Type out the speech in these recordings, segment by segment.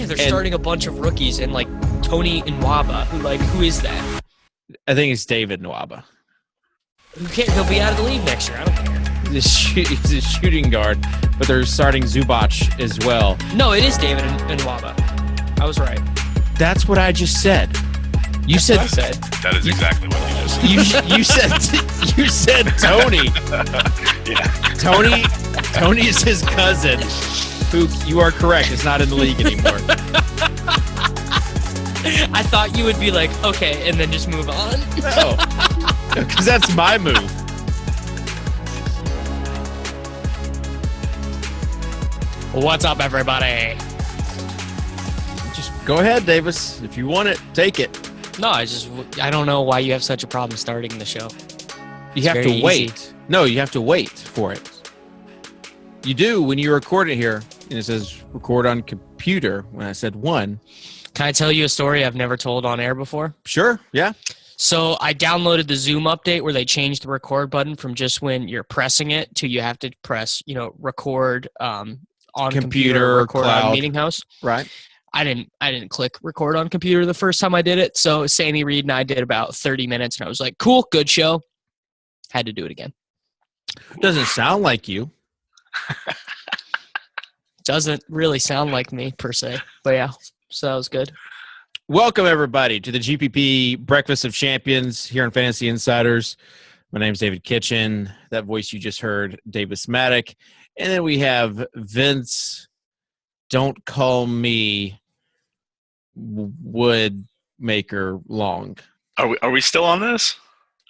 Yeah, they're starting a bunch of rookies and like Tony Nwaba. Who is that? I think it's David Nwaba. He'll be out of the league next year. I don't care. He's a shooting guard, but they're starting Zubac as well. No, it is David Nwaba. I was right. That's what I just said. You said. I said. That is exactly what you just said. You said Tony. Yeah. Tony is his cousin, who you are correct is not in the league anymore. I thought you would be like, okay, and then just move on. No, because that's my move. What's up, everybody? Just go ahead, Davis. If you want it, take it. No, I don't know why you have such a problem starting the show. You have to wait. No, you have to wait for it. You do when you record it here, and it says record on computer. When I said one. Can I tell you a story I've never told on air before? Sure, yeah. So I downloaded the Zoom update where they changed the record button from just when you're pressing it to you have to press, record on computer, record cloud. on Meeting House. Right. I didn't click record on computer the first time I did it. So Sammy Reed and I did about 30 minutes, and I was like, cool, good show. Had to do it again. Doesn't sound like you. Doesn't really sound like me per se, but yeah, so that was good. Welcome, everybody, to the GPP Breakfast of Champions here on Fantasy Insiders. My name is David Kitchen. That voice you just heard, Davis Mattek. And then we have Vince, don't call me Woodmaker Long. Are we still on this?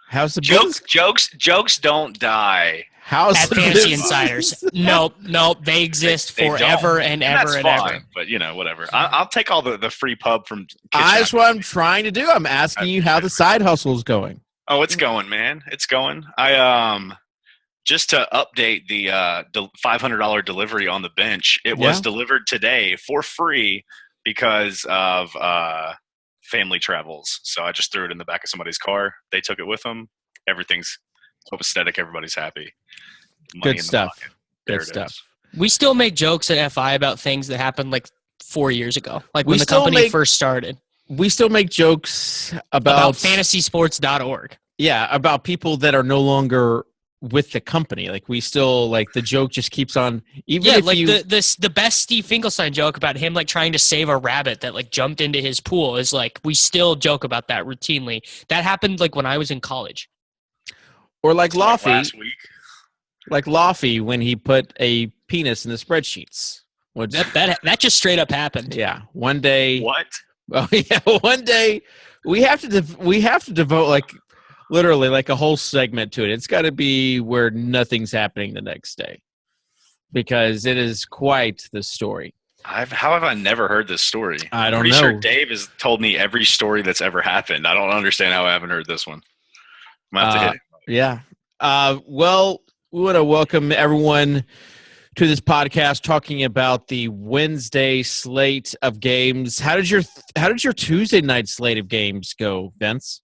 How's the Jokes don't die. How's At the Fantasy business? Insiders. Nope. They exist They forever don't. and That's ever and fine, ever. But whatever. I'll take all the free pub from Kitchen. That's what I'm trying to do. I'm asking you how the side hustle is going. Oh, it's going, man. It's going. I just to update the $500 delivery on the bench. It was delivered today for free because of family travels. So I just threw it in the back of somebody's car. They took it with them. Everything's copacetic. Everybody's happy. Money Good stuff. Good stuff. We still make jokes at FI about things that happened like 4 years ago, like We when the still company make- first started. We still make jokes About fantasysports.org. Yeah, about people that are no longer with the company. Like we still the joke just keeps on. Even Yeah, if like you, the best Steve Finkelstein joke about him like trying to save a rabbit that like jumped into his pool is like we still joke about that routinely. That happened like when I was in college. or like Like Laffy, last week. like Laffy when he put a penis in the spreadsheets. Which, That just straight up happened. yeah, one day. What? Oh yeah, one day we have to devote like literally like a whole segment to it. It's got to be where nothing's happening the next day because it is quite the story. How have I never heard this story? I don't Pretty know. sure Dave has told me every story that's ever happened. I don't understand how I haven't heard this one. I'm gonna have to hit it. Yeah. Well, we want to welcome everyone to this podcast talking about the Wednesday slate of games. How did your Tuesday night slate of games go, Vince?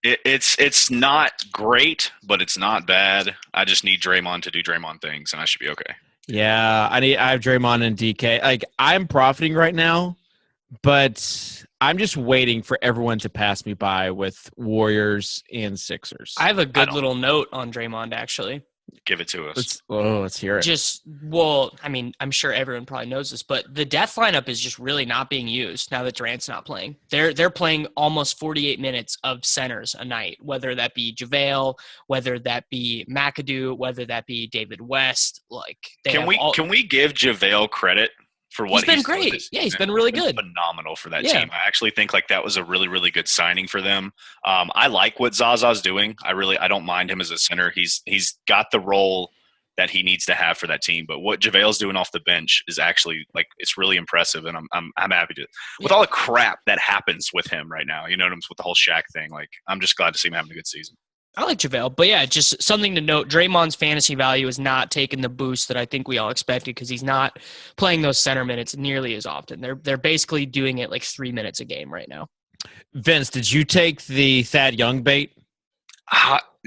It's not great, but it's not bad. I just need Draymond to do Draymond things, and I should be okay. Yeah, I have Draymond and DK. Like I'm profiting right now, but I'm just waiting for everyone to pass me by with Warriors and Sixers. I have a good little note on Draymond actually. Give it to us. Let's hear it. I'm sure everyone probably knows this, but the death lineup is just really not being used now that Durant's not playing. They're playing almost 48 minutes of centers a night, whether that be JaVale, whether that be McAdoo, whether that be David West. Can we give JaVale credit for what he's been great? Yeah, he's been really good. Phenomenal for that team. I actually think that was a really, really good signing for them. I like what Zaza's doing. I don't mind him as a center. He's got the role that he needs to have for that team. But what JaVale's doing off the bench is actually it's really impressive, and I'm happy to with all the crap that happens with him right now. You know what I'm with the whole Shaq thing. I'm just glad to see him having a good season. I like JaVale, but yeah, just something to note. Draymond's fantasy value is not taking the boost that I think we all expected because he's not playing those center minutes nearly as often. They're basically doing it 3 minutes a game right now. Vince, did you take the Thad Young bait?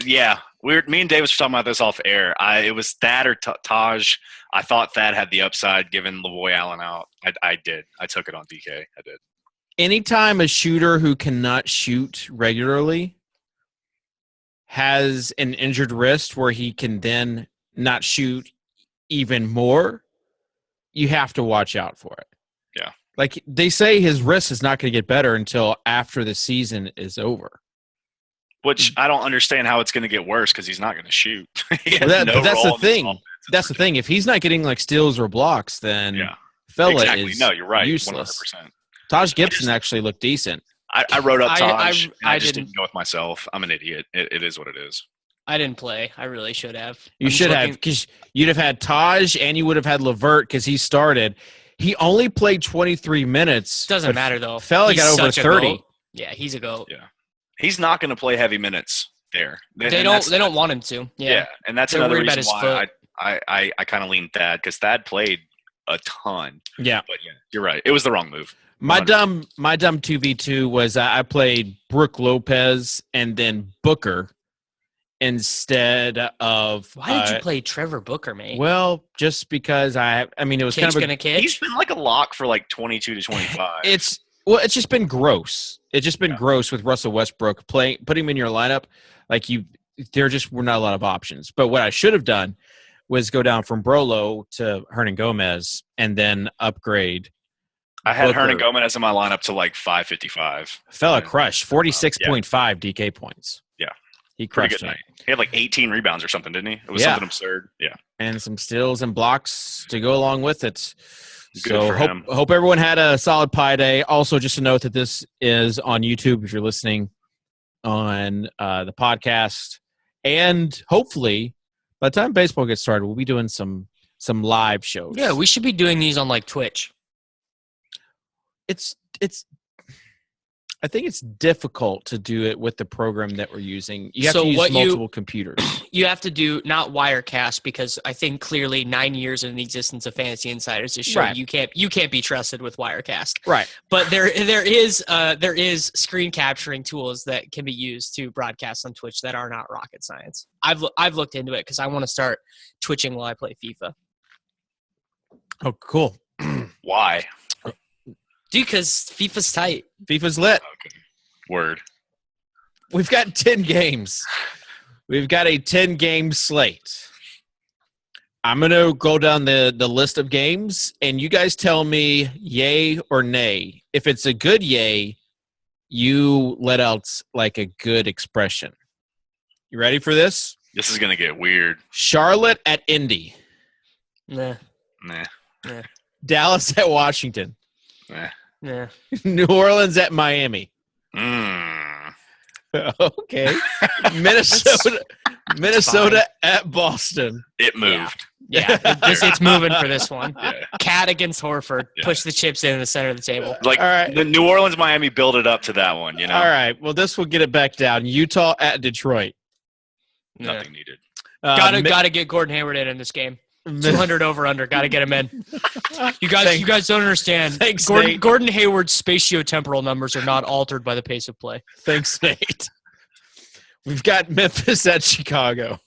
Yeah, me and Davis were talking about this off air. It was Thad or Taj. I thought Thad had the upside given Lavoy Allen out. I did. I took it on DK. I did. Anytime a shooter who cannot shoot regularly has an injured wrist where he can then not shoot even more, you have to watch out for it. Yeah. Like they say his wrist is not going to get better until after the season is over. Which I don't understand how it's going to get worse because he's not going to shoot. But that's the thing. That's the thing. If he's not getting like steals or blocks, then fella is no, you're right. Useless. 100%. Taj Gibson actually looked decent. I wrote up Taj. I just didn't didn't go with myself. I'm an idiot. It is what it is. I didn't play. I really should have. You should have, because you'd have had Taj and you would have had LeVert because he started. He only played 23 minutes. Doesn't matter though. Fella got over 30. Yeah, he's a GOAT. Yeah, he's not going to play heavy minutes there. They don't want him to. Yeah, and that's They're another worried about reason his why foot. I kind of lean Thad because Thad played a ton. Yeah, but yeah, you're right. It was the wrong move. My dumb 2v2 was I played Brook Lopez and then Booker instead of. Why did you play Trevor Booker, mate? Well, just because it was kind of he's been like a lock for like 22 to 25. It's just been gross. It's just been gross with Russell Westbrook putting him in your lineup. Like there just were not a lot of options. But what I should have done was go down from Brolo to Hernan Gomez and then upgrade. I had Hernan Gomez in my lineup to like 555. Fella crushed 46.5 DK points. Yeah. He crushed Pretty good night. He had like 18 rebounds or something, didn't he? It was something absurd. Yeah. And some steals and blocks to go along with it. Good So hope everyone had a solid pie day. Also, just to note that this is on YouTube if you're listening on the podcast. And hopefully, by the time baseball gets started, we'll be doing some live shows. Yeah, we should be doing these on like Twitch. It's I think it's difficult to do it with the program that we're using. You have to use multiple computers. You have to do not Wirecast because I think clearly 9 years in the existence of Fantasy Insiders has shown you can't be trusted with Wirecast. Right. But there is screen capturing tools that can be used to broadcast on Twitch that are not rocket science. I've looked into it because I want to start twitching while I play FIFA. Oh, cool. Why? Dude, because FIFA's tight. FIFA's lit. Okay. Word. We've got 10 games. We've got a 10-game slate. I'm going to go down the list of games, and you guys tell me yay or nay. If it's a good yay, you let out like a good expression. You ready for this? This is going to get weird. Charlotte at Indy. Nah. Dallas at Washington. Nah. New Orleans at Miami. Okay. Minnesota at Boston. It moved. Yeah, it's moving for this one. Yeah. Cat against Horford. Yeah. Push the chips in the center of the table. Like, all right. The New Orleans, Miami build it up to that one, you know? All right. Well, this will get it back down. Utah at Detroit. Nothing needed. Gotta get Gordon Hayward in this game. 200 over under. Got to get him in. You guys don't understand. Thanks, Gordon Hayward's spatiotemporal numbers are not altered by the pace of play. Thanks, Nate. We've got Memphis at Chicago.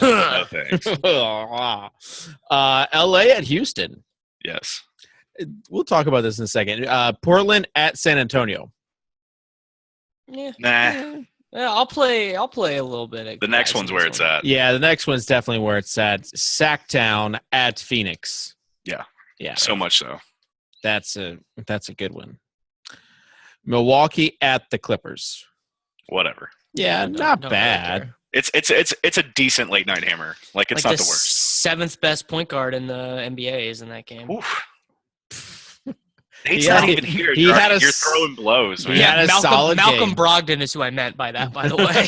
No thanks. LA at Houston. Yes. We'll talk about this in a second. Portland at San Antonio. Yeah. Nah. Yeah, I'll play a little bit. The next one's where it's at. Yeah, the next one's definitely where it's at. Sacktown at Phoenix. Yeah. Yeah. So much so. That's a good one. Milwaukee at the Clippers. Whatever. Yeah, not bad. It's a decent late night hammer. Like it's not the worst. Seventh best point guard in the NBA is in that game. Oof. Nate's not even here. You're throwing blows. Man. He had a solid Malcolm game. Brogdon is who I meant by that, by the way.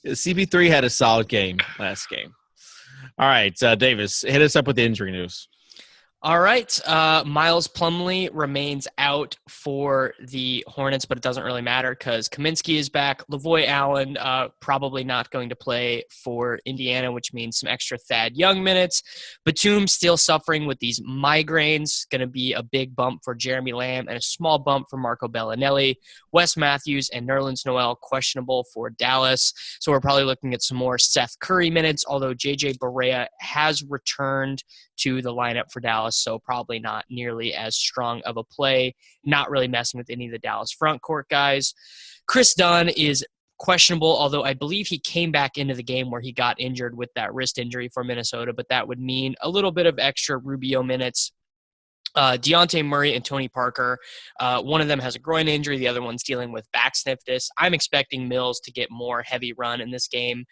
CP3 had a solid game last game. All right, Davis, hit us up with the injury news. All right. Miles Plumlee remains out for the Hornets, but it doesn't really matter because Kaminsky is back. Lavoy Allen probably not going to play for Indiana, which means some extra Thad Young minutes. Batum still suffering with these migraines. Going to be a big bump for Jeremy Lamb and a small bump for Marco Bellinelli. Wes Matthews and Nerlens Noel questionable for Dallas. So we're probably looking at some more Seth Curry minutes, although J.J. Barea has returned to the lineup for Dallas, so probably not nearly as strong of a play. Not really messing with any of the Dallas front court guys. Chris Dunn is questionable, although I believe he came back into the game where he got injured with that wrist injury for Minnesota, but that would mean a little bit of extra Rubio minutes. Dejounte Murray and Tony Parker, one of them has a groin injury, the other one's dealing with back stiffness. I'm expecting Mills to get more heavy run in this game.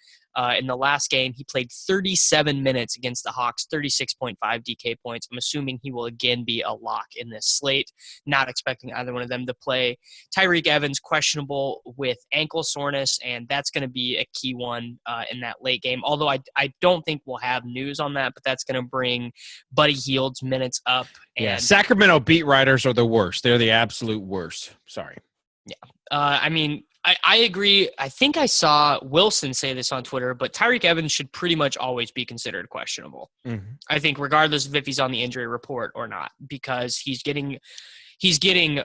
In the last game, he played 37 minutes against the Hawks, 36.5 DK points. I'm assuming he will again be a lock in this slate. Not expecting either one of them to play. Tyreek Evans, questionable with ankle soreness, and that's going to be a key one in that late game. Although I don't think we'll have news on that, but that's going to bring Buddy Hield's minutes up. And Sacramento beat writers are the worst. They're the absolute worst. Sorry. Yeah. I agree. I think I saw Wilson say this on Twitter, but Tyreek Evans should pretty much always be considered questionable. Mm-hmm. I think regardless of if he's on the injury report or not, because he's getting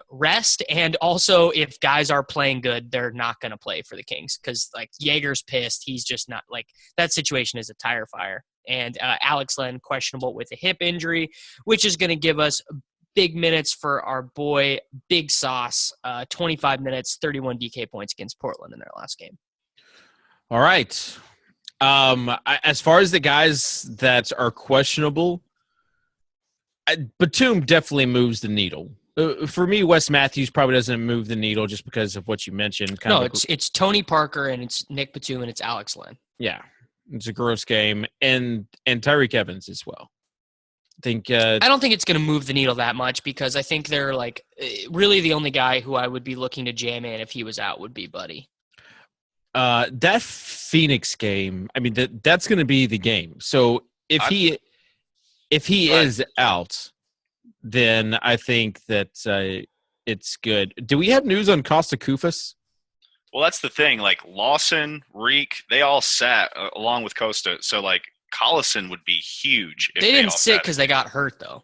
rest, and also if guys are playing good, they're not going to play for the Kings because like Jaeger's pissed. He's just not like that situation is a tire fire. And Alex Len questionable with a hip injury, which is going to give us big minutes for our boy Big Sauce, 25 minutes, 31 DK points against Portland in their last game. All right. As far as the guys that are questionable, Batum definitely moves the needle. For me, Wes Matthews probably doesn't move the needle just because of what you mentioned. It's Tony Parker and it's Nick Batum and it's Alex Len. Yeah, it's a gross game, and Tyreek Evans as well. I don't think it's going to move the needle that much because I think they're like really the only guy who I would be looking to jam in if he was out would be Buddy. That Phoenix game, I mean that's going to be the game. So if he is out, then I think that it's good. Do we have news on Costa Koufos? Well, that's the thing. Like Lawson, Reek, they all sat along with Costa. So like Collison would be huge. If they didn't sit because they got hurt though.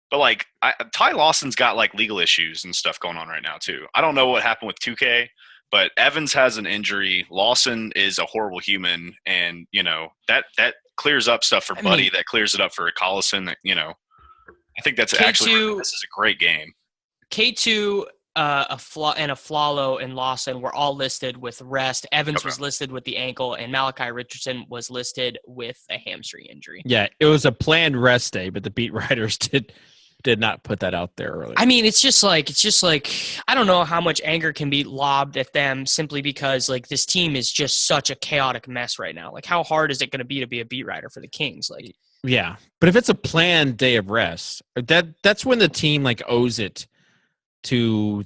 But like Ty Lawson's got like legal issues and stuff going on right now too. I don't know what happened with 2K, but Evans has an injury. Lawson is a horrible human, and you know that clears up stuff for Buddy. That clears it up for Collison. You know, I think that's actually this is a great game. K2. Flalo and Lawson were all listed with rest. Evans was listed with the ankle, and Malachi Richardson was listed with a hamstring injury. Yeah, it was a planned rest day, but the beat writers did not put that out there earlier. I mean, it's just like I don't know how much anger can be lobbed at them simply because like this team is just such a chaotic mess right now. Like, how hard is it going to be a beat writer for the Kings? Like, yeah, but if it's a planned day of rest, that's when the team like owes it to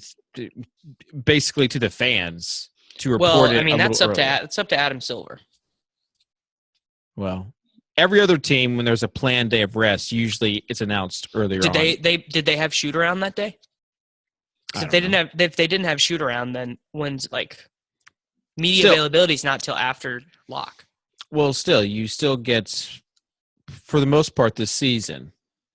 basically to the fans to report it. I mean, that's up to Adam Silver. Well, every other team, when there's a planned day of rest, usually it's announced earlier. Did they have shoot around that day? If they didn't have shoot around, then when's like media availability is not till after lock. Well, you still get, for the most part this season,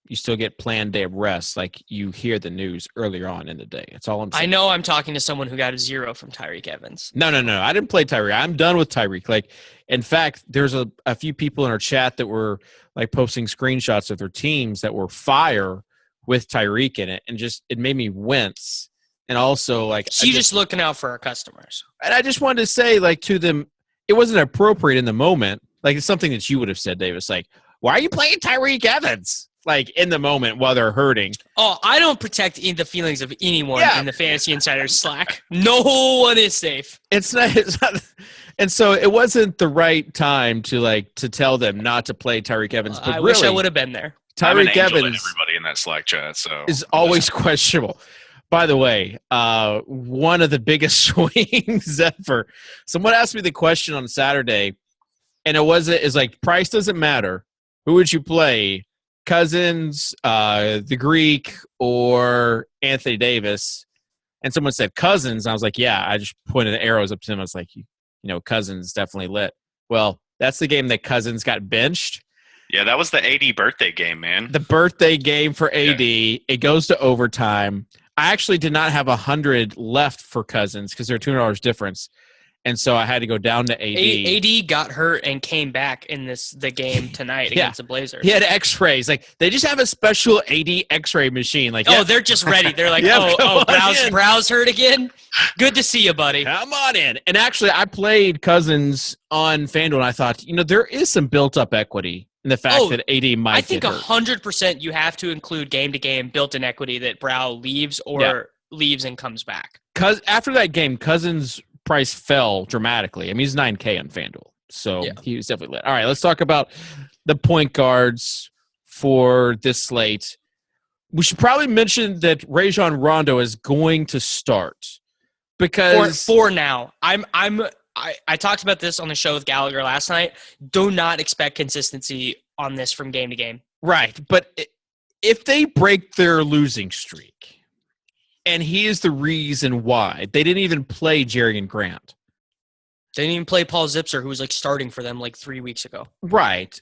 you still get planned day of rest. Like you hear the news earlier on in the day. That's all I'm saying. I know I'm talking to someone who got a 0 from Tyreek Evans. No. I didn't play Tyreek. I'm done with Tyreek. Like, in fact, there's a few people in our chat that were like posting screenshots of their teams that were fire with Tyreek in it. And just, it made me wince. And also like, so you're just looking out for our customers. And I just wanted to say like to them, it wasn't appropriate in the moment. Like it's something that you would have said, Davis, like, why are you playing Tyreek Evans? Like in the moment while they're hurting. Oh, I don't protect the feelings of anyone in the Fantasy Insider Slack. No one is safe. It's not. And so it wasn't the right time to tell them not to play Tyreek Evans. But I wish I would have been there. Tyreek Evans, everybody in that Slack chat, is always questionable. By the way, one of the biggest swings ever. Someone asked me the question on Saturday, and is like, price doesn't matter. Who would you play? Cousins, the Greek, or Anthony Davis. And someone said Cousins. And I was like, yeah. I just pointed the arrows up to him. I was like, Cousins definitely lit. Well, that's the game that Cousins got benched. Yeah, that was the AD birthday game, man. The birthday game for AD. Yeah. It goes to overtime. I actually did not have 100 left for Cousins because they're $200 difference. And so I had to go down to AD. AD got hurt and came back in the game tonight against the Blazers. He had X-rays. Like, they just have a special AD X-ray machine. Like, they're just ready. They're like, Brow's hurt again? Good to see you, buddy. Come on in. And actually, I played Cousins on FanDuel, and I thought, there is some built-up equity in the fact that AD might get hurt. I think 100% you have to include game-to-game built-in equity that Brow leaves or leaves and comes back. Because after that game, Cousins' price fell dramatically. I mean, he's $9K on FanDuel, so he was definitely lit. All right, let's talk about the point guards for this slate. We should probably mention that Rajon Rondo is going to start because for now, I talked about this on the show with Gallagher last night. Do not expect consistency on this from game to game. Right, but if they break their losing streak. And he is the reason why. They didn't even play Jerrion Grant. They didn't even play Paul Zipser, who was starting for them 3 weeks ago. Right.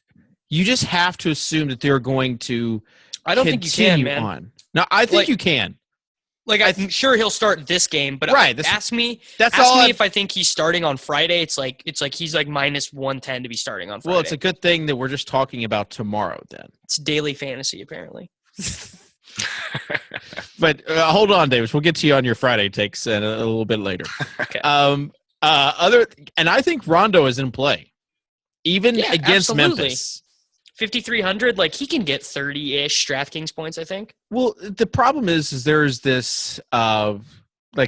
You just have to assume that they're going to I don't think you can, man. On. No, I think you can. I'm sure he'll start this game, but ask me if I think he's starting on Friday. It's like he's minus 110 to be starting on Friday. Well, it's a good thing that we're just talking about tomorrow then. It's daily fantasy, apparently. But hold on, Davis. We'll get to you on your Friday takes a little bit later. Okay. And I think Rondo is in play, even against Memphis. 5,300, he can get 30-ish DraftKings points, I think. Well, the problem is there's this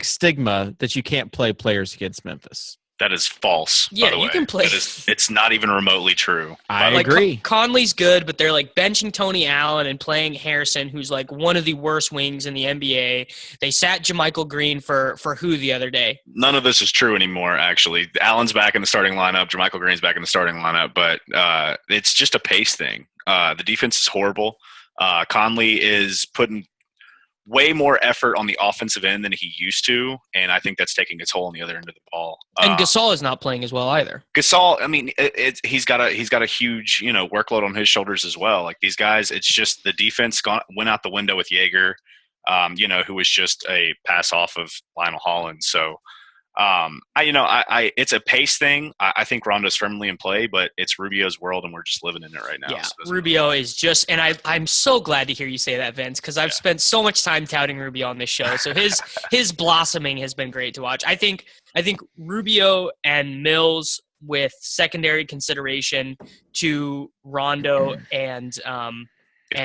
stigma that you can't play players against Memphis. That is false. Yeah, by the way. You can play. It's not even remotely true. I agree. Conley's good, but they're benching Tony Allen and playing Harrison, who's one of the worst wings in the NBA. They sat JaMychal Green for who the other day? None of this is true anymore, actually. Allen's back in the starting lineup. JaMychal Green's back in the starting lineup, but it's just a pace thing. The defense is horrible. Conley is putting way more effort on the offensive end than he used to, and I think that's taking its toll on the other end of the ball. And Gasol is not playing as well either. Gasol, I mean, he's got a huge workload on his shoulders as well. These guys, it's just the defense went out the window with Jaeger, who was just a pass off of Lionel Hollins. So. It's a pace thing. I think Rondo's firmly in play, but it's Rubio's world, and we're just living in it right now. Yeah, so Rubio is just, and I'm so glad to hear you say that, Vince, because I've spent so much time touting Rubio on this show. So his blossoming has been great to watch. I think Rubio and Mills with secondary consideration to Rondo and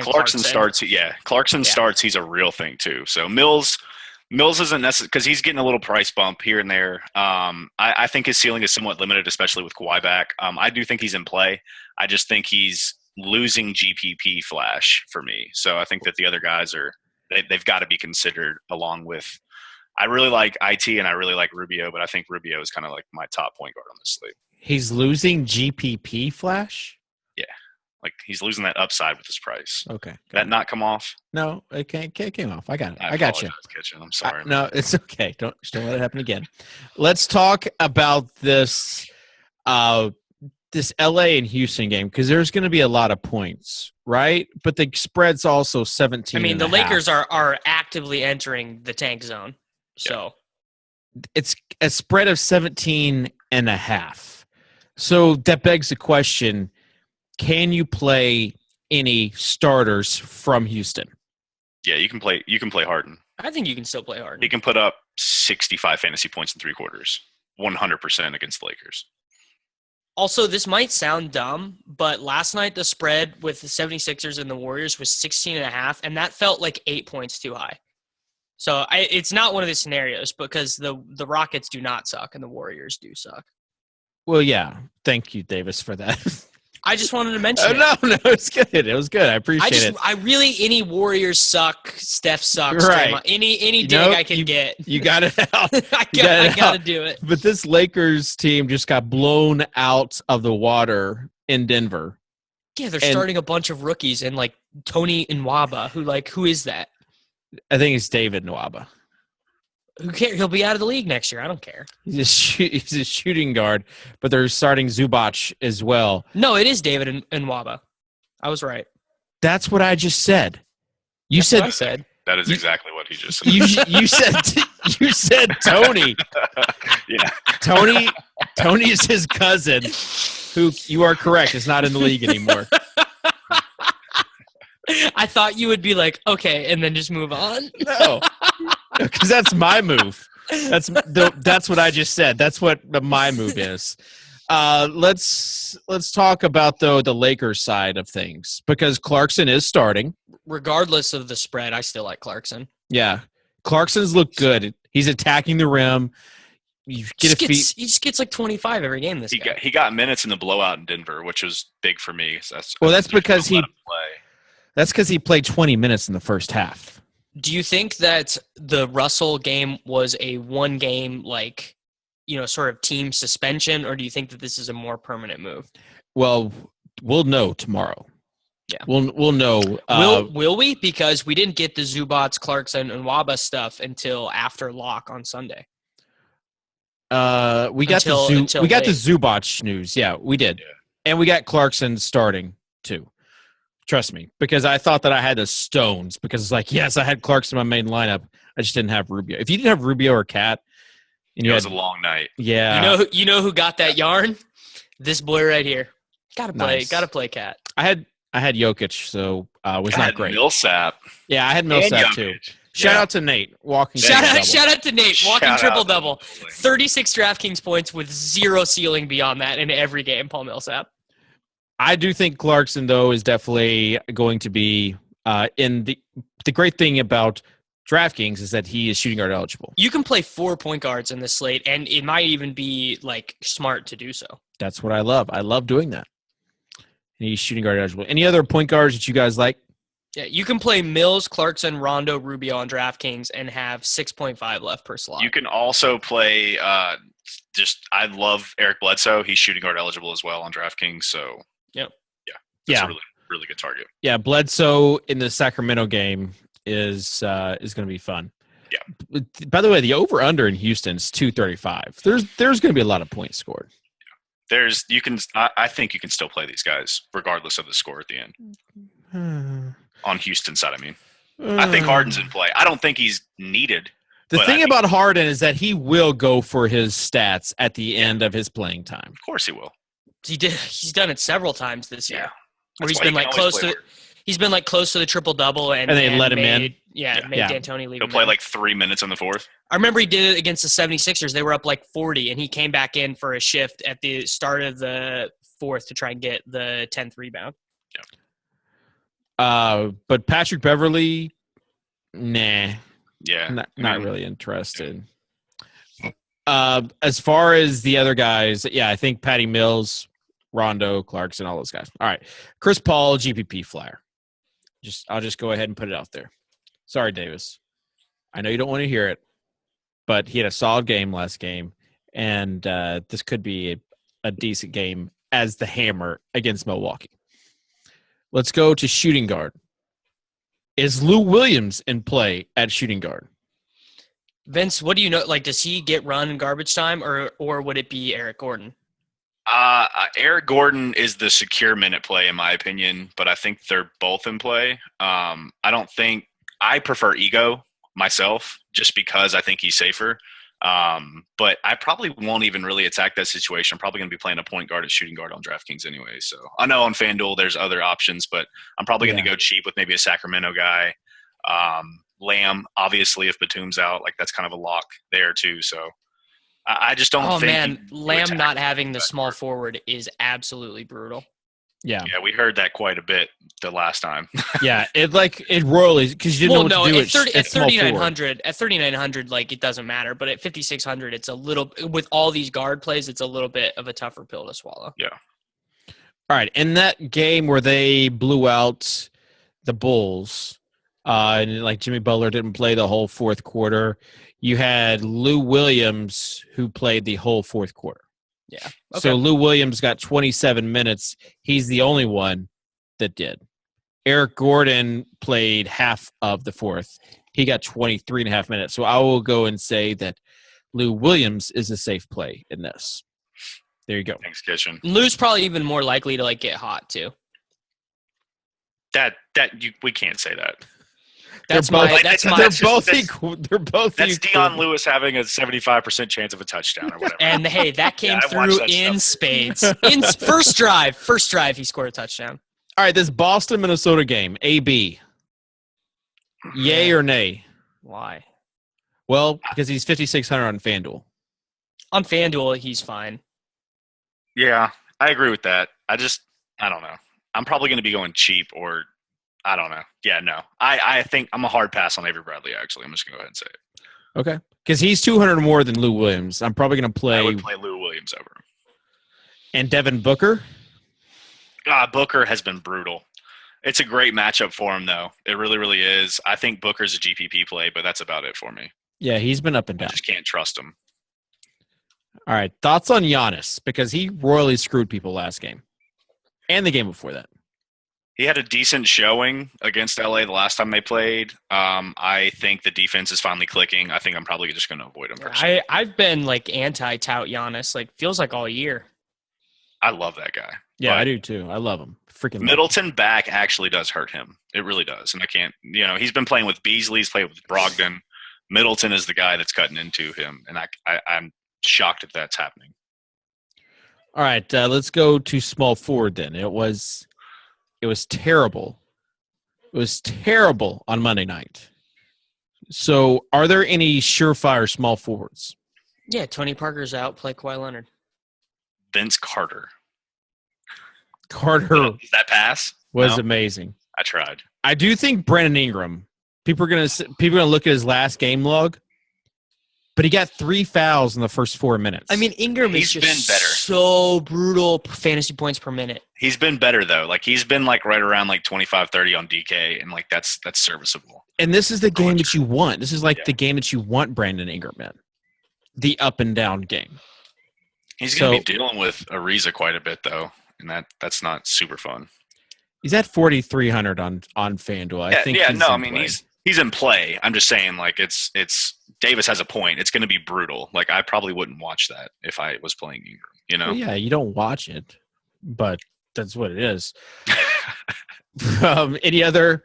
Clarkson starts. Yeah, Clarkson starts. He's a real thing too. So Mills isn't necessary because he's getting a little price bump here and there. I think his ceiling is somewhat limited, especially with Kawhi back. I do think he's in play. I just think he's losing GPP flash for me. So I think that the other guys they've got to be considered along with. I really like IT and I really like Rubio, but I think Rubio is kind of my top point guard on this slate. He's losing GPP flash? Yeah. He's losing that upside with his price. Okay. That not come off? No, it came off. I got it. I got you. Kitchen. I'm sorry. No, it's okay. Don't let it happen again. Let's talk about this this LA and Houston game because there's going to be a lot of points, right? But the spread's also 17. I mean, the Lakers are actively entering the tank zone. So it's a spread of 17 and a half. So that begs the question, can you play any starters from Houston? Yeah, you can play Harden. I think you can still play Harden. He can put up 65 fantasy points in 3 quarters, 100% against the Lakers. Also, this might sound dumb, but last night the spread with the 76ers and the Warriors was 16.5, and that felt like 8 points too high. So it's not one of the scenarios because the Rockets do not suck and the Warriors do suck. Well, yeah. Thank you, Davis, for that. I just wanted to mention it. No, it's good. It was good. I appreciate it. Any Warriors suck, Steph sucks, right. Draymond. Any dig I can get. You got it out. I got to do it. But this Lakers team just got blown out of the water in Denver. Yeah, they're starting a bunch of rookies and like Tony Nwaba, who is that? I think it's David Nwaba. Who cares? He'll be out of the league next year. I don't care. He's a shooting guard, but they're starting Zubac as well. No, it is David Nwaba. I was right. That's what I just said. That's what I said. That is exactly what he just said. You said Tony. Yeah. Tony is his cousin, who you are correct is not in the league anymore. I thought you would be like, okay, and then just move on. No, because that's my move. That's what I just said. That's what my move is. Let's talk about the Lakers side of things because Clarkson is starting. Regardless of the spread, I still like Clarkson. Yeah, Clarkson's looked good. He's attacking the rim. He just gets like 25 every game. He got minutes in the blowout in Denver, which was big for me. That's because he played 20 minutes in the first half. Do you think that the Russell game was a one game sort of team suspension, or do you think that this is a more permanent move? Well, we'll know tomorrow. Yeah, we'll know. Will we? Because we didn't get the Zubats, Clarkson, and Nwaba stuff until after lock on Sunday. We got the Zubac news. Yeah, we did, and we got Clarkson starting too. Trust me, because I thought that I had the Stones because it's like, yes, I had Clarkson in my main lineup. I just didn't have Rubio. If you didn't have Rubio or Cat, it was a long night. Yeah, you know who got that yarn? This boy right here. Gotta play Cat. I had Jokic, so was not great. Millsap. Yeah, I had Millsap too. Shout out to Nate walking. Shout out to Nate walking triple double. 36 DraftKings points with zero ceiling beyond that in every game. Paul Millsap. I do think Clarkson though is definitely going to be in the great thing about DraftKings is that he is shooting guard eligible. You can play 4 point guards in this slate, and it might even be smart to do so. That's what I love. I love doing that. And he's shooting guard eligible. Any other point guards that you guys like? Yeah, you can play Mills, Clarkson, Rondo, Rubio on DraftKings and have 6.5 left per slot. You can also play I love Eric Bledsoe. He's shooting guard eligible as well on DraftKings. So, that's a really, really good target. Yeah, Bledsoe in the Sacramento game is going to be fun. Yeah. By the way, the over-under in Houston is 235. There's going to be a lot of points scored. I think you can still play these guys regardless of the score at the end. On Houston side, I mean. I think Harden's in play. I don't think he's needed. The thing about Harden is that he will go for his stats at the end of his playing time. Of course he will. He's done it several times this year. Yeah. Where he's been close to the triple double and they let him in. Yeah, made D'Antoni leave. He'll play 3 minutes in the fourth. I remember he did it against the 76ers. They were up 40, and he came back in for a shift at the start of the fourth to try and get the 10th rebound. Yeah. But Patrick Beverly, nah. Yeah. Not really interested. As far as the other guys, I think Patty Mills, Rondo, Clarkson, all those guys. All right. Chris Paul, GPP flyer. I'll just go ahead and put it out there. Sorry, Davis. I know you don't want to hear it, but he had a solid game last game, and this could be a decent game as the hammer against Milwaukee. Let's go to shooting guard. Is Lou Williams in play at shooting guard? Vince, what do you know? Does he get run in garbage time, or would it be Eric Gordon? Eric Gordon is the secure minute play in my opinion, but I think they're both in play. I prefer Ego myself just because I think he's safer. But I probably won't even really attack that situation. I'm probably going to be playing a point guard at shooting guard on DraftKings anyway. So I know on FanDuel there's other options, but I'm probably going to go cheap with maybe a Sacramento guy. Lamb, obviously, if Batum's out, that's kind of a lock there too. So I just don't think. Oh man, Lamb not having the small forward is absolutely brutal. Yeah, we heard that quite a bit the last time. Yeah, it royally because you didn't know what to do. At 3,900, it doesn't matter. But at 5,600, it's a little with all these guard plays, it's a little bit of a tougher pill to swallow. Yeah. All right, in that game where they blew out the Bulls, and Jimmy Butler didn't play the whole fourth quarter, you had Lou Williams who played the whole fourth quarter. Yeah. Okay. So Lou Williams got 27 minutes. He's the only one that did. Eric Gordon played half of the fourth. He got 23.5 minutes. So I will go and say that Lou Williams is a safe play in this. There you go. Thanks, Kitchen. Lou's probably even more likely to get hot too. We can't say that. That's both equal. They're both. That's equal. Dion Lewis having a 75% chance of a touchdown or whatever. And hey, that came through in spades. In first drive, he scored a touchdown. All right, this Boston Minnesota game, AB. Yay or nay? Why? Well, because he's 5,600 on FanDuel. On FanDuel, he's fine. Yeah, I agree with that. I don't know. I'm probably going to be going cheap or I don't know. Yeah, no. I think I'm a hard pass on Avery Bradley, actually. I'm just going to go ahead and say it. Okay. Because he's 200 more than Lou Williams. I'm probably going to play. I would play Lou Williams over him. And Devin Booker? Booker has been brutal. It's a great matchup for him, though. It really, really is. I think Booker's a GPP play, but that's about it for me. Yeah, he's been up and down. I just can't trust him. All right. Thoughts on Giannis? Because he royally screwed people last game. And the game before that. He had a decent showing against LA the last time they played. I think the defense is finally clicking. I think I'm probably just going to avoid him personally. I've been anti-tout Giannis, feels like all year. I love that guy. Yeah, I do too. I love him. Freaking Middleton back actually does hurt him. It really does. And I can't, he's been playing with Beasley. He's played with Brogdon. Middleton is the guy that's cutting into him. And I'm shocked that that's happening. All right, let's go to small forward then. It was terrible. It was terrible on Monday night. So are there any surefire small forwards? Yeah, Tony Parker's out. Play Kawhi Leonard. Vince Carter. That pass was amazing. I tried. I do think Brandon Ingram. People are gonna look at his last game log, but he got 3 fouls in the first 4 minutes. I mean, Ingram is just so brutal fantasy points per minute. He's been better though. He's been right around 25, 30 on DK, and that's serviceable. And this is the game that you want. This is the game that you want Brandon Ingram in. The up and down game. He's going to be dealing with Ariza quite a bit though. And that's not super fun. He's at 4,300 on FanDuel. I think. He's in play. I'm just saying, it's Davis has a point. It's going to be brutal. I probably wouldn't watch that if I was playing Ingram. Well, yeah, you don't watch it, but that's what it is. Any other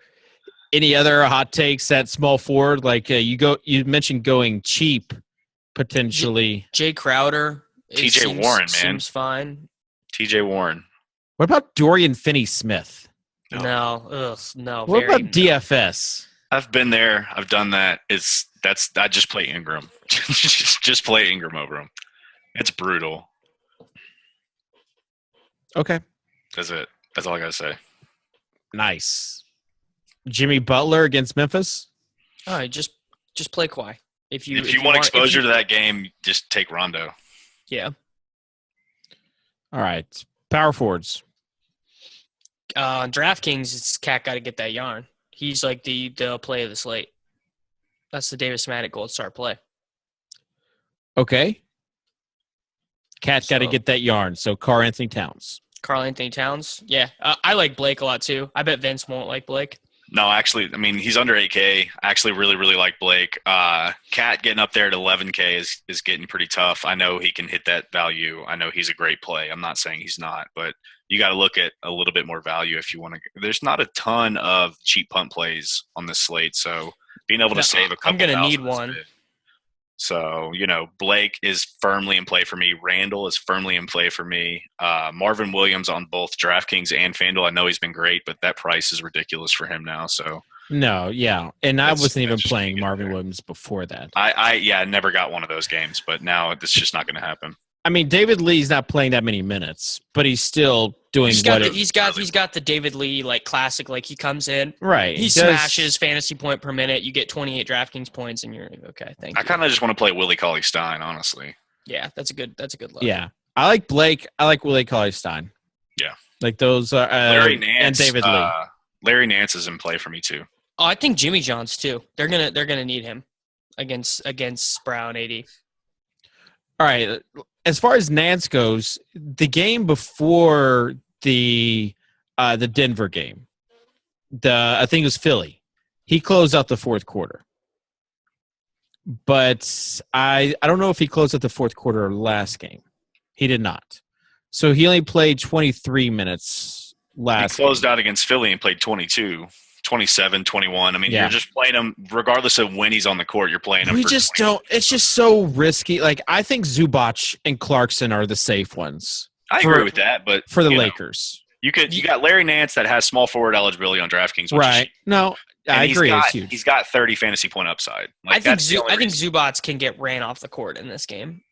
hot takes at small forward? You mentioned going cheap potentially. Jay Crowder, T.J. Warren, man, seems fine. T.J. Warren. What about Dorian Finney-Smith? No. What about DFS? I've been there. I've done that. I just play Ingram. just play Ingram over him. It's brutal. Okay. That's it. That's all I got to say. Nice. Jimmy Butler against Memphis? All right, just play Kawhi. If you want exposure to that game, just take Rondo. Yeah. All right. Power forwards. On DraftKings, Cat got to get that yarn. He's the play of the slate. That's the Davis Mattek gold star play. Okay. Cat got to get that yarn. So Karl Anthony Towns. Yeah. I like Blake a lot too. I bet Vince won't like Blake. No, actually, he's under 8K. I actually really, really like Blake. Cat getting up there at 11K is getting pretty tough. I know he can hit that value. I know he's a great play. I'm not saying he's not, but you got to look at a little bit more value if you want to. There's not a ton of cheap punt plays on this slate, so being able to save a couple. I'm going to need one. So, Blake is firmly in play for me. Randall is firmly in play for me. Marvin Williams on both DraftKings and FanDuel. I know he's been great, but that price is ridiculous for him now. So no, yeah. And I wasn't even playing Marvin Williams before that. I never got one of those games, but now it's just not going to happen. David Lee's not playing that many minutes, but he's still doing he's got the David Lee classic, he comes in, right? He smashes fantasy point per minute. You get 28 DraftKings points, and you're okay. Thank you. I kind of just want to play Willie Cauley-Stein, honestly. Yeah, that's a good look. Yeah, I like Blake. I like Willie Cauley-Stein. Yeah, those are Larry Nance and David Lee. Larry Nance is in play for me too. Oh, I think Jimmy John's too. They're gonna need him against Brown AD. All right. As far as Nance goes, the game before the the Denver game. I think it was Philly. He closed out the fourth quarter. But I don't know if he closed out the fourth quarter last game. He did not. So he only played 23 minutes last He closed game. out against Philly and played 22, 27, 21. I mean, Yeah. you're just playing him regardless of when he's on the court. You're playing him. We for just 20. don't. It's just so risky. Like, I think Zubac and Clarkson are the safe ones. I agree with that, but for the you know, Lakers. you got Larry Nance that has small forward eligibility on DraftKings, which Right. No, I agree. It's huge. He's got 30 fantasy point upside. Like, I think Zubac can get ran off the court in this game.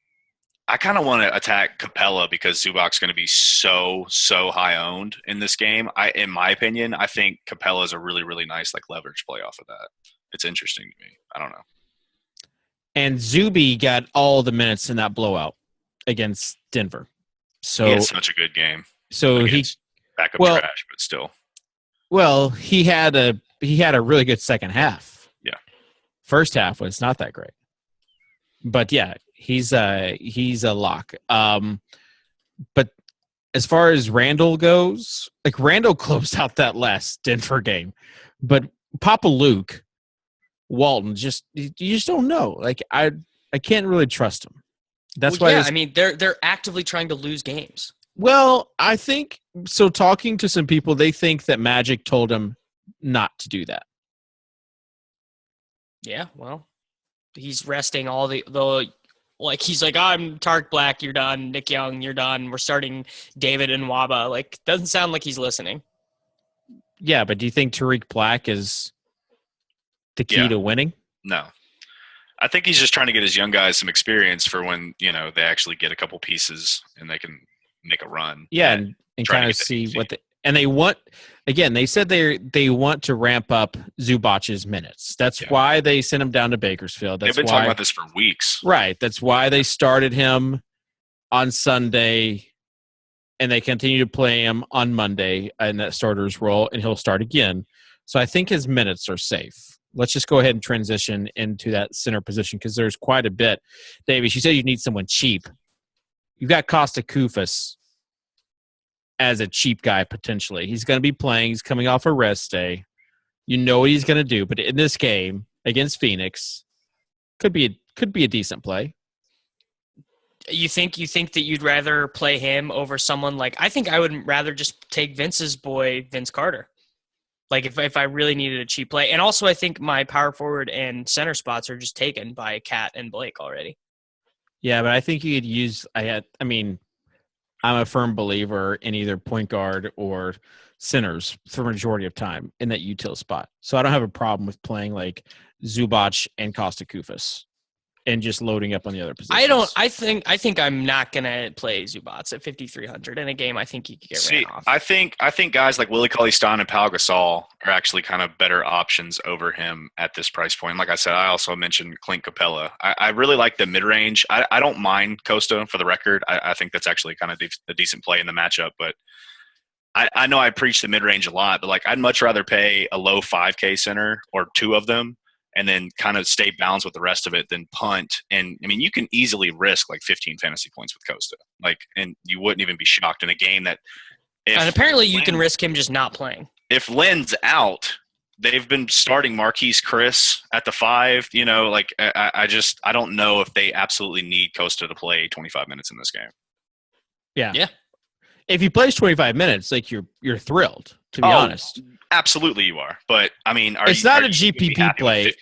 I kind of want to attack Capella because Zubac's going to be so high owned in this game. In my opinion, I think Capella is a really, really nice like leverage play off of that. It's interesting to me. I don't know. And Zuby got all the minutes in that blowout against Denver. So He had such a good game. So against backup trash, but still. Well, he had a really good second half. Yeah. First half was not that great. But yeah, he's a lock. But as far as Randall goes, like Randall closed out that last Denver game. But Papa Luke, Walton, you just don't know. Like I can't really trust him. That's why. I mean, they're actively trying to lose games. Well, I think so. Talking to some people, they think that Magic told him not to do that. Yeah, well, he's resting all the like he's like, I'm Tark Black, you're done. Nick Young, you're done. We're starting David and Nwaba. Like, doesn't sound like he's listening. Yeah, but do you think Tariq Black is the key to winning? No. I think he's just trying to get his young guys some experience for when, they actually get a couple pieces and they can make a run. Yeah, and kind of see and they want, again, they said they want to ramp up Zubac's minutes. That's why they sent him down to Bakersfield. They've been talking about this for weeks. Right. That's why they started him on Sunday and they continue to play him on Monday in that starter's role, and he'll start again. So I think his minutes are safe. Let's just go ahead and transition into that center position because there's quite a bit. Davis, you said you need someone cheap. You've got Costa Koufos as a cheap guy potentially. He's going to be playing. He's coming off a rest day. You know what he's going to do. But in this game against Phoenix, could be a decent play. You think that you'd rather play him over someone like, I think I would rather just take Vince's boy, Vince Carter. Like if I really needed a cheap play. And also I think my power forward and center spots are just taken by Cat and Blake already. Yeah, but I think you could use I'm a firm believer in either point guard or centers for the majority of time in that util spot. So I don't have a problem with playing like Zubac and Costa Koufos and just loading up on the other positions. I think I'm not gonna play Zubac at 5,300 in a game. I think he could get ran off. I think guys like Willie Cauley-Stein and Pau Gasol are actually kind of better options over him at this price point. Like I said, I also mentioned Clint Capella. I really like the mid range. I don't mind Costa for the record. I think that's actually kind of a decent play in the matchup. But I know I preach the mid range a lot, but like I'd much rather pay a low 5K center or two of them and then kind of stay balanced with the rest of it than punt. And I mean, you can easily risk like 15 fantasy points with Costa, and you wouldn't even be shocked in a game that. And apparently you can risk him just not playing. If Lynn's out, they've been starting Marquise Chris at the 5, I don't know if they absolutely need Costa to play 25 minutes in this game. Yeah. Yeah. If he plays 25 minutes, like you're thrilled, to be honest. Absolutely you are. But I mean, it's not a GPP play.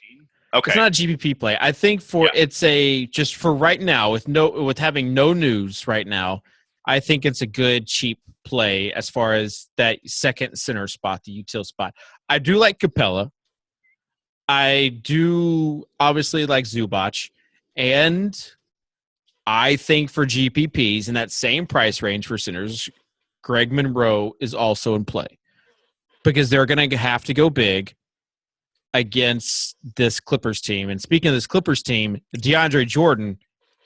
Okay. It's not a GPP play. I think it's a just for right now with having no news right now, I think it's a good cheap play as far as that second center spot, the util spot. I do like Capella. I do obviously like Zubac, and I think for GPPs in that same price range for centers, Greg Monroe is also in play because they're going to have to go big against this Clippers team. And speaking of this Clippers team, DeAndre Jordan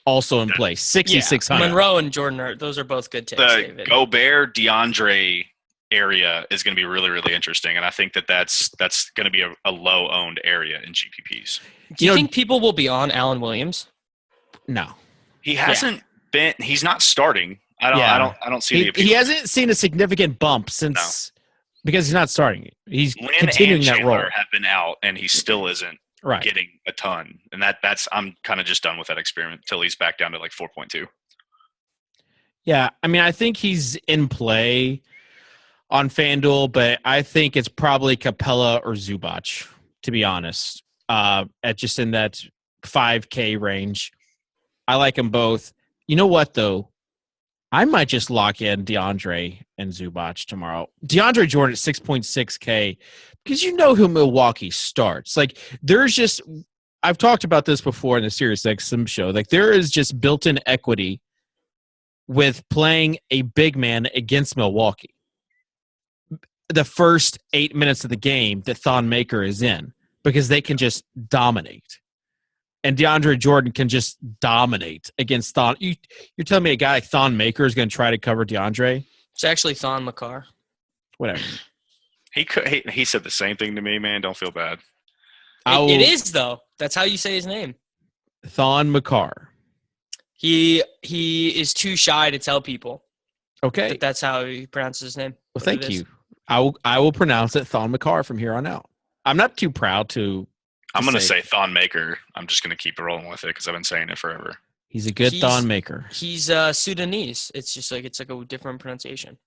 also in play, 6,600. Monroe and Jordan those are both good takes. The David. Gobert DeAndre area is going to be really, really interesting, and I think that's going to be a low owned area in GPPs. Do you think people will be on Allen Williams? No, he hasn't been. He's not starting. I don't see the appeal. He hasn't seen a significant bump since Because he's not starting. He's Lynn continuing and that Chandler role. have been out, and he still isn't getting a ton. And that's I'm kind of just done with that experiment until he's back down to like 4.2. Yeah, I mean, I think he's in play on FanDuel, but I think it's probably Capella or Zubac, to be honest, at just in that 5K range. I like them both. You know what, though? I might just lock in DeAndre and Zubac tomorrow. DeAndre Jordan at 6.6K because you know who Milwaukee starts. Like, there's just – I've talked about this before in the SiriusXM show. Like, there is just built-in equity with playing a big man against Milwaukee. The first 8 minutes of the game that Thon Maker is in because they can just dominate. And DeAndre Jordan can just dominate against Thon. You're telling me a guy like Thon Maker is going to try to cover DeAndre? It's actually Thon Makar. Whatever. He said the same thing to me, man. Don't feel bad. It is, though. That's how you say his name. Thon Makar. He is too shy to tell people. Okay. That that's how he pronounces his name. Well, thank you. I will pronounce it Thon Makar from here on out. I'm not too proud to I'm going to say Thon Maker. I'm just going to keep rolling with it because I've been saying it forever. He's a good Thon Maker. He's Sudanese. It's just like it's like a different pronunciation.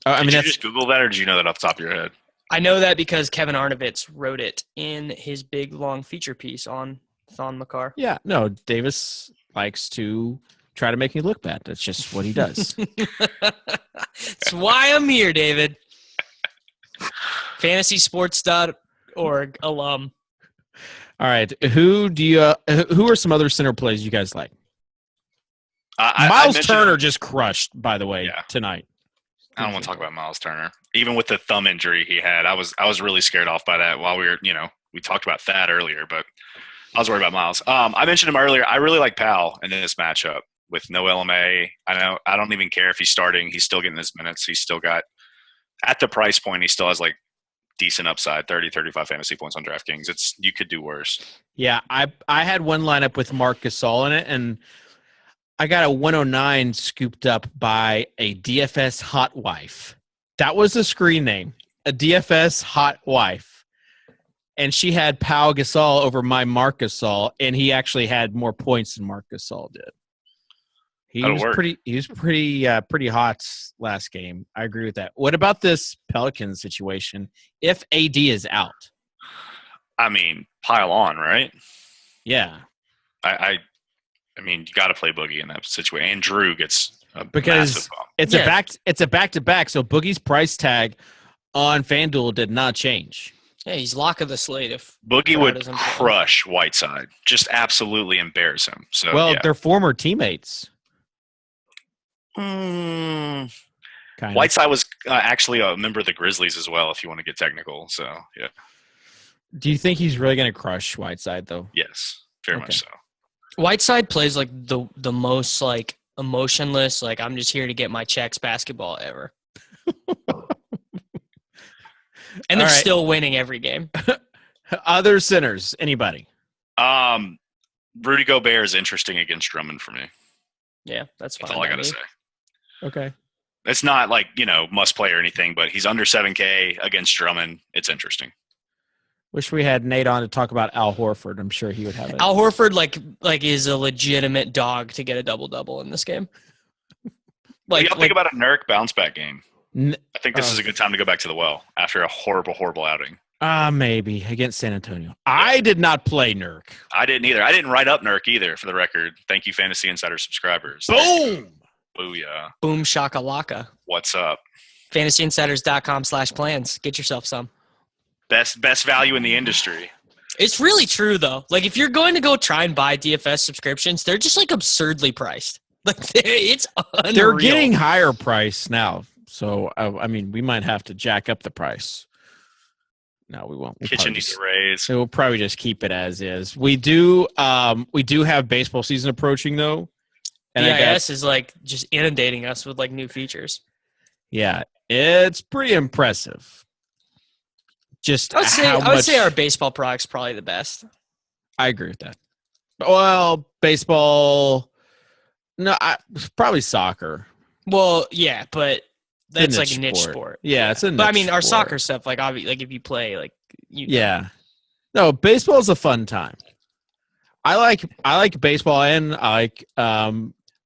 Did you just Google that, or did you know that off the top of your head? I know that because Kevin Arnovitz wrote it in his big long feature piece on Thon Makar. Yeah, no, Davis likes to try to make me look bad. That's just what he does. That's why I'm here, David. FantasySports.org alum. All right, who are some other center plays you guys like? Miles Turner just crushed, by the way, tonight. I don't want to talk about Miles Turner. Even with the thumb injury he had, I was really scared off by that while we talked about Thad earlier, but I was worried about Miles. I mentioned him earlier. I really like Powell in this matchup with no LMA. I don't even care if he's starting. He's still getting his minutes. He's still got, at the price point, he still has like decent upside, 30, 35 fantasy points on DraftKings. You could do worse. Yeah, I had one lineup with Marc Gasol in it, and I got a 109 scooped up by a DFS hot wife. That was the screen name, a DFS hot wife. And she had Pau Gasol over my Marc Gasol, and he actually had more points than Marc Gasol did. He was pretty hot last game. I agree with that. What about this Pelicans situation? If AD is out, I mean, pile on, right? Yeah. I mean, you got to play Boogie in that situation. And Drew gets a because it's a back-to-back. So Boogie's price tag on FanDuel did not change. Yeah, he's lock of the slate. If Boogie would crush Whiteside, just absolutely embarrass him. So they're former teammates. Whiteside was actually a member of the Grizzlies as well, if you want to get technical. So yeah. Do you think he's really going to crush Whiteside though? Yes, very much so. Whiteside plays like the most like emotionless, like I'm just here to get my checks basketball ever. And they're still winning every game. Other centers, anybody? Rudy Gobert is interesting against Drummond for me. Yeah, that's fine. That's all I got to say. Okay. It's not like, must play or anything, but he's under 7K against Drummond. It's interesting. Wish we had Nate on to talk about Al Horford. I'm sure he would have it. Al Horford like is a legitimate dog to get a double-double in this game. What do y'all think about a Nurk bounce back game? I think this is a good time to go back to the well after a horrible, horrible outing. Maybe against San Antonio. I did not play Nurk. I didn't either. I didn't write up Nurk either, for the record. Thank you, Fantasy Insider subscribers. Boom! Booyah. Boom shakalaka. What's up? FantasyInsiders.com/plans. Get yourself some. Best value in the industry. It's really true, though. Like, if you're going to go try and buy DFS subscriptions, they're just, like, absurdly priced. Like, it's unreal. They're getting higher price now. So, we might have to jack up the price. No, we won't. Kitchen needs a raise. We'll probably just keep it as is. We do have baseball season approaching, though. And DIS is, like, just inundating us with, like, new features. Yeah, it's pretty impressive. I would say our baseball product's probably the best. I agree with that. Well, baseball, no, probably soccer. Well, yeah, but that's like a niche sport. Yeah, it's a niche But I mean, our sport. soccer stuff, like obviously, like if you play, like yeah. No, baseball's a fun time. I like baseball and I like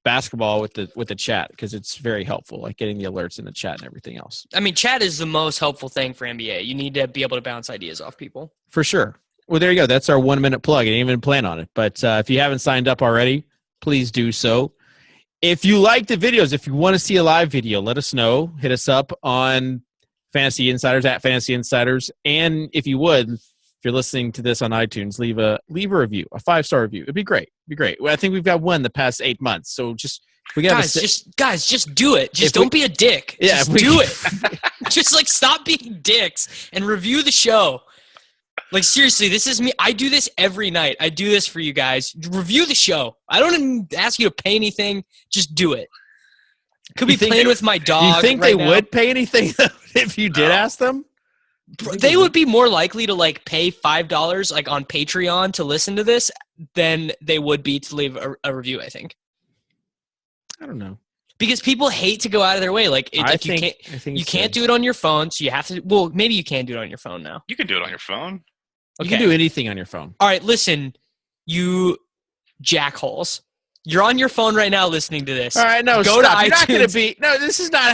basketball with the chat because it's very helpful, like getting the alerts in the chat and everything else. I mean, chat is the most helpful thing for NBA. You need to be able to bounce ideas off people. For sure. Well, there you go. That's our 1 minute plug. I didn't even plan on it. But if you haven't signed up already, please do so. If you like the videos, if you want to see a live video, let us know. Hit us up on Fantasy Insiders, at Fantasy Insiders. And if you would, if you're listening to this on iTunes, leave a review, a 5-star review. It'd be great. Well, I think we've got one the past 8 months. So just we got just do it. Just don't be a dick. Yeah, just do it. Just like stop being dicks and review the show. Like seriously, this is me. I do this every night. I do this for you guys. Review the show. I don't even ask you to pay anything. Just do it. Could be playing with my dog. You think right they now. would pay anything if you did ask them? They would be more likely to like pay $5 like on Patreon to listen to this than they would be to leave a review, I think. I don't know. Because people hate to go out of their way. Like, you can't do it on your phone, so you have to. Well, maybe you can do it on your phone now. You can do it on your phone. You can do anything on your phone. All right, listen, you jackholes. You're on your phone right now listening to this. All right, no, go stop. to You're iTunes. not going to be. No, this is not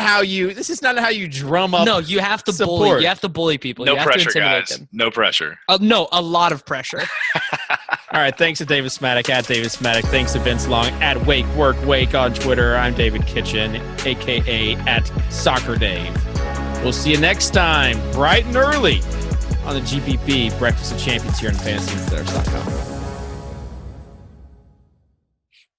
how you drum up. No, you have to support. bully. You have to bully people. No you have pressure, to intimidate guys. them. No pressure. No, a lot of pressure. All right, thanks to Davis Mattek, at Davis Mattek. Thanks to Vince Long, at Wake Work Wake on Twitter. I'm David Kitchen, a.k.a. at Soccer Dave. We'll see you next time, bright and early, on the GPP Breakfast of Champions here on FantasyInsiders.com.